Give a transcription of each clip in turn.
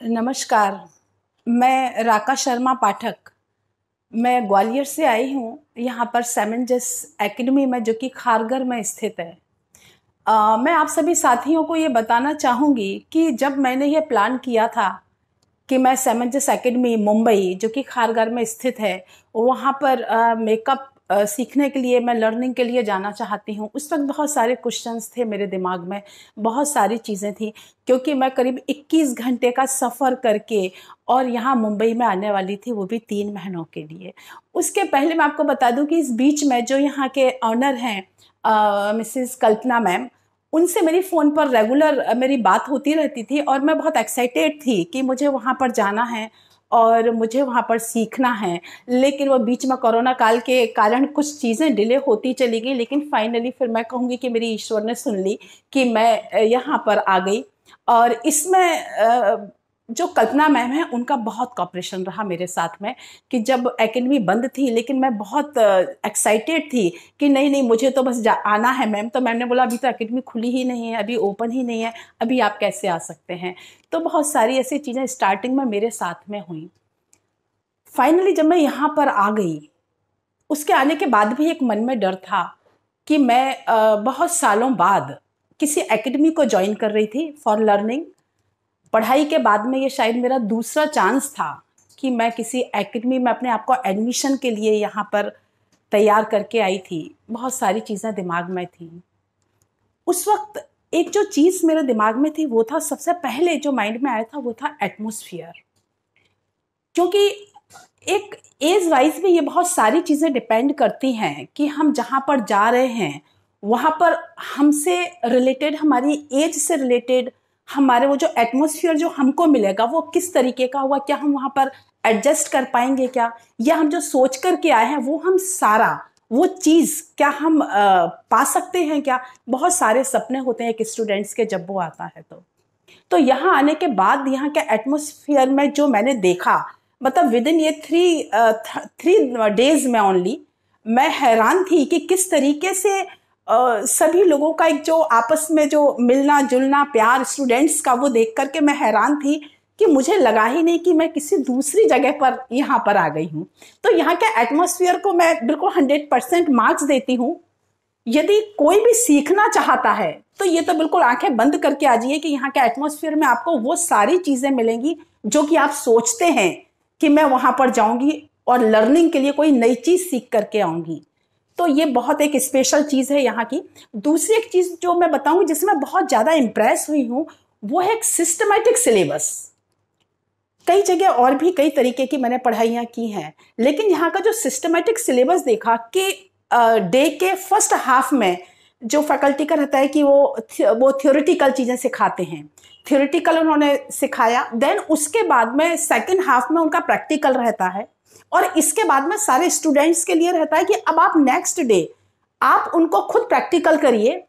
नमस्कार। मैं राका शर्मा पाठक। मैं ग्वालियर से आई हूँ यहाँ पर सेमेंजस एकेडमी में, जो कि खारघर में स्थित है। मैं आप सभी साथियों को ये बताना चाहूँगी कि जब मैंने ये प्लान किया था कि मैं सेमेंजस एकेडमी मुंबई, जो कि खारघर में स्थित है, वहाँ पर मेकअप सीखने के लिए, मैं लर्निंग के लिए जाना चाहती हूँ। उस वक्त बहुत सारे क्वेश्चंस थे मेरे दिमाग में, बहुत सारी चीज़ें थी, क्योंकि मैं करीब 21 घंटे का सफ़र करके और यहाँ मुंबई में आने वाली थी, वो भी 3 महीनों के लिए। उसके पहले मैं आपको बता दूं कि इस बीच में जो यहाँ के ऑनर हैं मिसेस कल्पना मैम, उनसे मेरी फ़ोन पर रेगुलर मेरी बात होती रहती थी और मैं बहुत एक्साइटेड थी कि मुझे वहाँ पर जाना है और मुझे वहाँ पर सीखना है। लेकिन वो बीच में कोरोना काल के कारण कुछ चीज़ें डिले होती चली गई, लेकिन फाइनली फिर मैं कहूँगी कि मेरी ईश्वर ने सुन ली कि मैं यहाँ पर आ गई। और इसमें जो कल्पना मैम है, उनका बहुत कॉपरेशन रहा मेरे साथ में, कि जब एकेडमी बंद थी लेकिन मैं बहुत एक्साइटेड थी कि नहीं नहीं, मुझे तो बस आना है मैम। तो मैम ने बोला अभी तो एकेडमी खुली ही नहीं है, अभी ओपन ही नहीं है, अभी आप कैसे आ सकते हैं। तो बहुत सारी ऐसी चीज़ें स्टार्टिंग में मेरे साथ में हुई। फाइनली जब मैं यहाँ पर आ गई, उसके आने के बाद भी एक मन में डर था कि मैं बहुत सालों बाद किसी एकेडमी को ज्वाइन कर रही थी फॉर लर्निंग। पढ़ाई के बाद में ये शायद मेरा दूसरा चांस था कि मैं किसी एकेडमी में अपने आप को एडमिशन के लिए यहाँ पर तैयार करके आई थी। बहुत सारी चीज़ें दिमाग में थी उस वक्त। एक जो चीज़ मेरे दिमाग में थी वो था, सबसे पहले जो माइंड में आया था वो था एटमॉस्फेयर। क्योंकि एक एज वाइज भी ये बहुत सारी चीज़ें डिपेंड करती हैं कि हम जहाँ पर जा रहे हैं वहाँ पर हमसे रिलेटेड, हमारी एज से रिलेटेड, हमारे वो जो एटमॉस्फेयर जो हमको मिलेगा वो किस तरीके का हुआ, क्या हम वहाँ पर एडजस्ट कर पाएंगे क्या, या हम जो सोच कर के आए हैं वो हम सारा वो चीज़ क्या हम पा सकते हैं क्या। बहुत सारे सपने होते हैं एक स्टूडेंट्स के जब वो आता है। तो यहाँ आने के बाद यहाँ के एटमॉस्फेयर में जो मैंने देखा, मतलब विद इन ये थ्री डेज में ओनली, मैं हैरान थी कि किस तरीके से सभी लोगों का एक जो आपस में जो मिलना जुलना, प्यार स्टूडेंट्स का, वो देख करके मैं हैरान थी कि मुझे लगा ही नहीं कि मैं किसी दूसरी जगह पर यहाँ पर आ गई हूँ। तो यहाँ के एटमॉस्फेयर को मैं बिल्कुल 100% मार्क्स देती हूँ। यदि कोई भी सीखना चाहता है तो ये तो बिल्कुल आंखें बंद करके आ जाइए कि यहाँ के एटमॉस्फेयर में आपको वो सारी चीजें मिलेंगी जो कि आप सोचते हैं कि मैं वहां पर जाऊंगी और लर्निंग के लिए कोई नई चीज सीख करके आऊंगी। तो ये बहुत एक स्पेशल चीज है यहाँ की। दूसरी एक चीज जो मैं बताऊंगी जिसमें मैं बहुत ज्यादा इंप्रेस हुई हूँ, वो है एक सिस्टमैटिक सिलेबस। कई जगह और भी कई तरीके की मैंने पढ़ाइयाँ की हैं, लेकिन यहाँ का जो सिस्टमैटिक सिलेबस देखा कि डे के फर्स्ट हाफ में जो फैकल्टी का रहता है कि वो थ्योरेटिकल चीज़ें सिखाते हैं, थ्योरेटिकल उन्होंने सिखाया। देन उसके बाद में सेकंड हाफ में उनका प्रैक्टिकल रहता है, और इसके बाद में सारे स्टूडेंट्स के लिए रहता है कि अब आप नेक्स्ट डे आप उनको खुद प्रैक्टिकल करिए,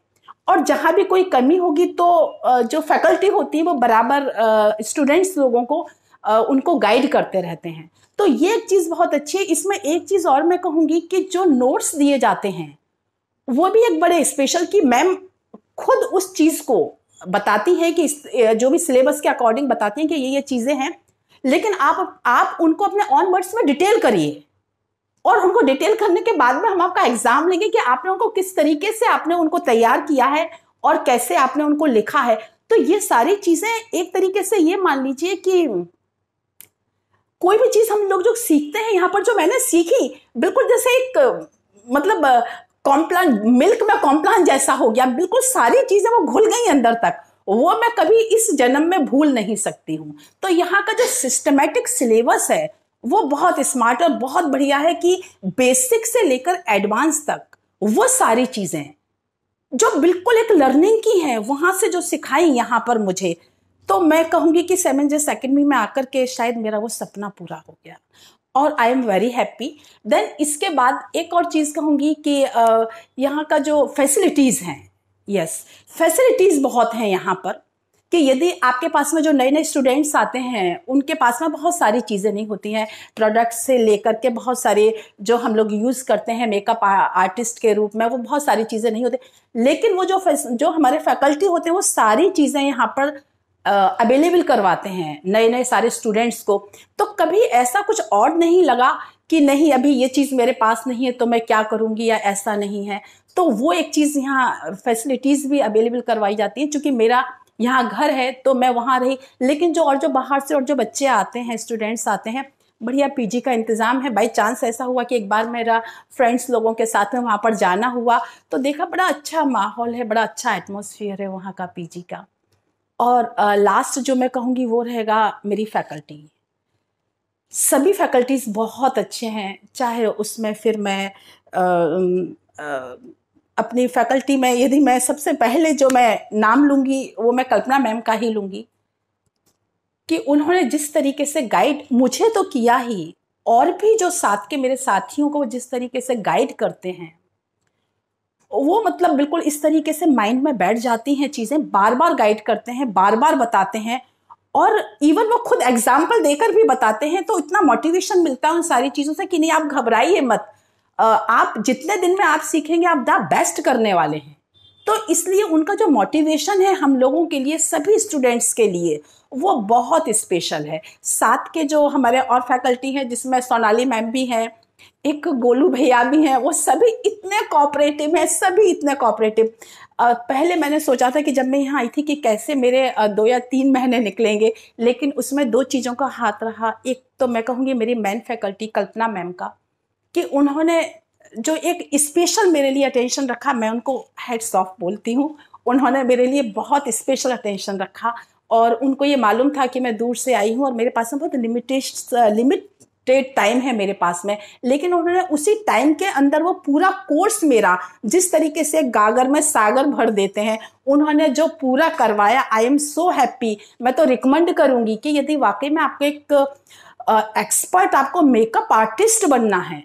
और जहाँ भी कोई कमी होगी तो जो फैकल्टी होती है वो बराबर स्टूडेंट्स लोगों को उनको गाइड करते रहते हैं। तो ये एक चीज़ बहुत अच्छी है। इसमें एक चीज़ और मैं कहूँगी कि जो नोट्स दिए जाते हैं वो भी एक बड़े स्पेशल, कि मैम खुद उस चीज़ को बताती हैं कि जो भी सिलेबस के अकॉर्डिंग बताती हैं कि ये चीज़ें हैं, लेकिन आप उनको अपने ऑन वर्ड्स में डिटेल करिए, और उनको डिटेल करने के बाद में हम आपका एग्जाम लेंगे कि आपने उनको किस तरीके से आपने उनको तैयार किया है और कैसे आपने उनको लिखा है। तो ये सारी चीज़ें एक तरीके से ये मान लीजिए कि कोई भी चीज हम लोग जो सीखते हैं, यहाँ पर जो मैंने सीखी, बिल्कुल जैसे एक मतलब कॉम्प्लान, मिल्क में कॉम्प्लान जैसा हो गया। बिल्कुल सारी चीजें वो घुल गई अंदर तक, वो मैं कभी इस जन्म में भूल नहीं सकती हूँ। तो यहाँ का जो सिस्टमैटिक सिलेबस है वो बहुत स्मार्ट और बहुत बढ़िया है, कि बेसिक से लेकर एडवांस तक वो सारी चीजें जो बिल्कुल एक लर्निंग की है वहां से जो सिखाई यहाँ पर मुझे, तो मैं कहूंगी कि सेमेंजस एकेडमी में आकर के शायद मेरा वो सपना पूरा हो गया, और I am very happy. Then इसके बाद एक और चीज़ कहूँगी कि यहाँ का जो फैसिलिटीज़ हैं, यस फैसिलिटीज़ बहुत हैं यहाँ पर, कि यदि आपके पास में जो नए नए स्टूडेंट्स आते हैं उनके पास में बहुत सारी चीज़ें नहीं होती हैं, प्रोडक्ट से लेकर के बहुत सारे जो हम लोग यूज़ करते हैं मेकअप आर्टिस्ट के रूप में, वो बहुत सारी चीज़ें नहीं होती। लेकिन वो जो हमारे फैकल्टी होते हैं वो सारी चीज़ें यहाँ पर अवेलेबल करवाते हैं नए नए सारे स्टूडेंट्स को। तो कभी ऐसा कुछ और नहीं लगा कि नहीं अभी ये चीज़ मेरे पास नहीं है तो मैं क्या करूँगी, या ऐसा नहीं है। तो वो एक चीज़ यहाँ फैसिलिटीज़ भी अवेलेबल करवाई जाती है। चूँकि मेरा यहाँ घर है तो मैं वहाँ रही, लेकिन जो बाहर से और जो बच्चे आते हैं, स्टूडेंट्स आते हैं, बढ़िया पीजी का इंतज़ाम है। बाई चांस ऐसा हुआ कि एक बार मेरा फ्रेंड्स लोगों के साथ में वहाँ पर जाना हुआ तो देखा बड़ा अच्छा माहौल है, बड़ा अच्छा एटमॉस्फेयर है वहाँ का पीजी का। और लास्ट जो मैं कहूँगी वो रहेगा मेरी फैकल्टी। सभी फैकल्टीज़ बहुत अच्छे हैं, चाहे उसमें फिर मैं अपनी फैकल्टी में यदि मैं सबसे पहले जो मैं नाम लूँगी वो मैं कल्पना मैम का ही लूँगी कि उन्होंने जिस तरीके से गाइड मुझे तो किया ही, और भी जो साथ के मेरे साथियों को जिस तरीके से गाइड करते हैं वो मतलब बिल्कुल इस तरीके से माइंड में बैठ जाती हैं चीज़ें, बार बार गाइड करते हैं, बार बार बताते हैं, और इवन वो खुद एग्जाम्पल देकर भी बताते हैं। तो इतना मोटिवेशन मिलता है उन सारी चीज़ों से कि नहीं आप घबराइए मत, आप जितने दिन में आप सीखेंगे आप द बेस्ट करने वाले हैं। तो इसलिए उनका जो मोटिवेशन है हम लोगों के लिए, सभी स्टूडेंट्स के लिए, वो बहुत स्पेशल है। साथ के जो हमारे और फैकल्टी हैं जिसमें सोनाली मैम भी हैं, एक गोलू भैया भी हैं, वो सभी इतने कोऑपरेटिव हैं, सभी इतने कोऑपरेटिव। पहले मैंने सोचा था कि जब मैं यहाँ आई थी कि कैसे मेरे 2 या 3 महीने निकलेंगे, लेकिन उसमें 2 चीज़ों का हाथ रहा। एक तो मैं कहूँगी मेरी मेन फैकल्टी कल्पना मैम का, कि उन्होंने जो एक स्पेशल मेरे लिए अटेंशन रखा, मैं उनको हेड्स ऑफ बोलती हूँ। उन्होंने मेरे लिए बहुत स्पेशल अटेंशन रखा, और उनको ये मालूम था कि मैं दूर से आई हूँ और मेरे पास में बहुत लिमिटेड टाइम है मेरे पास में, लेकिन उन्होंने उसी टाइम के अंदर वो पूरा कोर्स मेरा जिस तरीके से गागर में सागर भर देते हैं, उन्होंने जो पूरा करवाया, आई एम सो हैप्पी। मैं तो रिकमेंड करूँगी कि यदि वाकई में आपको एक एक्सपर्ट, आपको मेकअप आर्टिस्ट बनना है,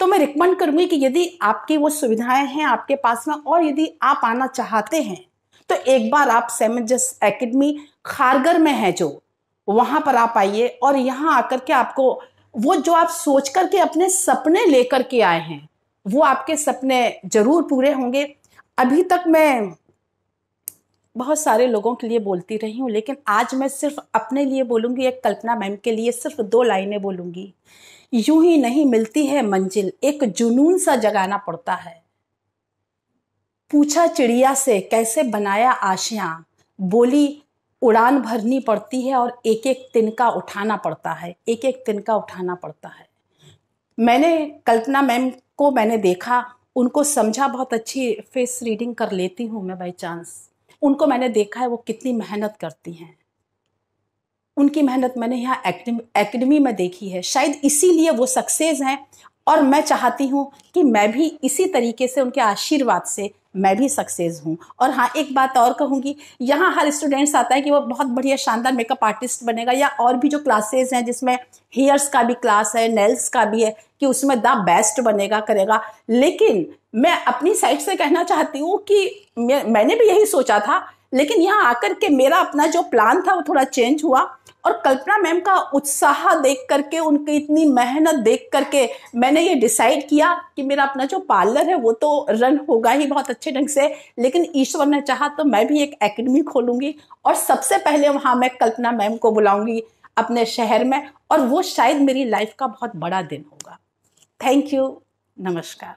तो मैं रिकमेंड करूँगी कि यदि आपकी वो सुविधाएं हैं आपके पास में और यदि आप आना चाहते हैं तो एक बार आप सेमेंजस एकेडमी खारगर में है जो, वहाँ पर आप आइए, और यहाँ आकर के आपको वो जो आप सोच करके अपने सपने लेकर के आए हैं वो आपके सपने जरूर पूरे होंगे। अभी तक मैं बहुत सारे लोगों के लिए बोलती रही हूँ, लेकिन आज मैं सिर्फ अपने लिए बोलूँगी, एक कल्पना मैम के लिए सिर्फ 2 लाइनें बोलूँगी। यूं ही नहीं मिलती है मंजिल, एक जुनून सा जगाना पड़ता है। पूछा चिड़िया से कैसे बनाया आशियां, बोली उड़ान भरनी पड़ती है और एक एक तिनका उठाना पड़ता है, एक एक तिनका उठाना पड़ता है। मैंने कल्पना मैम को मैंने देखा, उनको समझा, बहुत अच्छी फेस रीडिंग कर लेती हूँ मैं बाई चांस। उनको मैंने देखा है वो कितनी मेहनत करती हैं, उनकी मेहनत मैंने यहाँ एकेडमी में देखी है, शायद इसीलिए वो सक्सेस हैं। और मैं चाहती हूँ कि मैं भी इसी तरीके से उनके आशीर्वाद से मैं भी सक्सेस हूँ। और हाँ, एक बात और कहूँगी, यहाँ हर स्टूडेंट्स आता है कि वो बहुत बढ़िया शानदार मेकअप आर्टिस्ट बनेगा, या और भी जो क्लासेस हैं जिसमें हेयर्स का भी क्लास है, नेल्स का भी है, कि उसमें द बेस्ट बनेगा, करेगा। लेकिन मैं अपनी साइड से कहना चाहती हूँ कि मैंने भी यही सोचा था, लेकिन यहाँ आकर के मेरा अपना जो प्लान था वो थोड़ा चेंज हुआ, और कल्पना मैम का उत्साह देख करके, उनकी इतनी मेहनत देख करके मैंने ये डिसाइड किया कि मेरा अपना जो पार्लर है वो तो रन होगा ही बहुत अच्छे ढंग से, लेकिन ईश्वर ने चाहा तो मैं भी एक एकेडमी खोलूंगी, और सबसे पहले वहाँ मैं कल्पना मैम को बुलाऊंगी अपने शहर में, और वो शायद मेरी लाइफ का बहुत बड़ा दिन होगा। थैंक यू, नमस्कार।